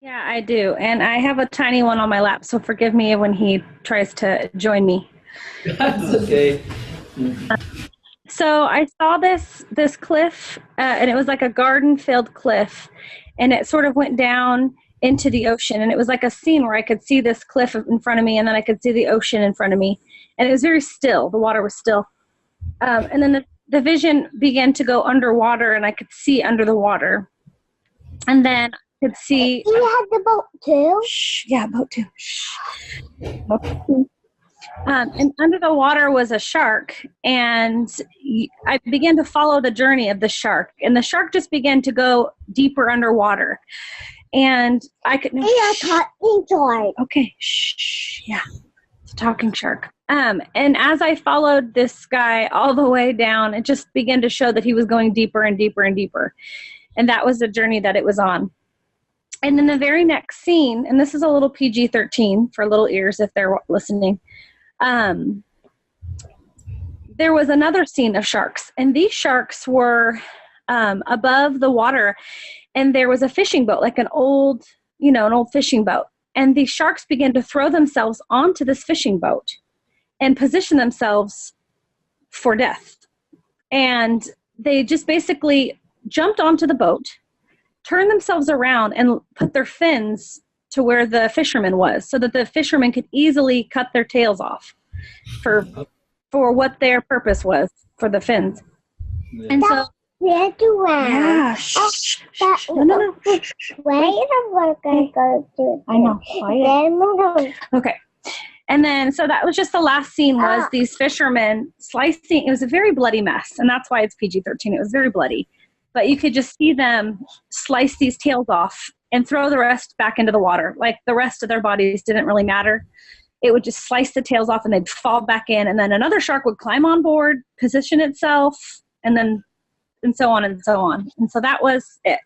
Yeah, I do. And I have a tiny one on my lap, so forgive me when he tries to join me. That's okay. So I saw this cliff, and it was like a garden-filled cliff, and it sort of went down into the ocean, and it was like a scene where I could see this cliff in front of me, and then I could see the ocean in front of me, and it was very still. The water was still, and then the vision began to go underwater, and I could see under the water, and then I could see. You had the boat too? Shh, yeah, boat too. Shh. And under the water was a shark, and I began to follow the journey of the shark, and the shark just began to go deeper underwater, and I could. Yeah, talking shark. Okay, shh, yeah, it's a talking shark. And as I followed this guy all the way down, it just began to show that he was going deeper and deeper and deeper, and that was the journey that it was on. And then the very next scene, and this is a little PG-13 for little ears if they're listening. There was another scene of sharks, and these sharks were above the water, and there was a fishing boat, like an old fishing boat, and these sharks began to throw themselves onto this fishing boat and position themselves for death. And they just basically jumped onto the boat, turned themselves around, and put their fins to where the fisherman was, so that the fisherman could easily cut their tails off for what their purpose was for the fins. Yeah. And so, yeah, no. Where are we going to go to? I know. Quiet. Okay. And then, so that was just the last scene was these fishermen slicing. It was a very bloody mess, and that's why it's PG-13. It was very bloody. But you could just see them slice these tails off and throw the rest back into the water. Like the rest of their bodies didn't really matter. It would just slice the tails off and they'd fall back in. And then another shark would climb on board, position itself, and so on and so on. And so that was it.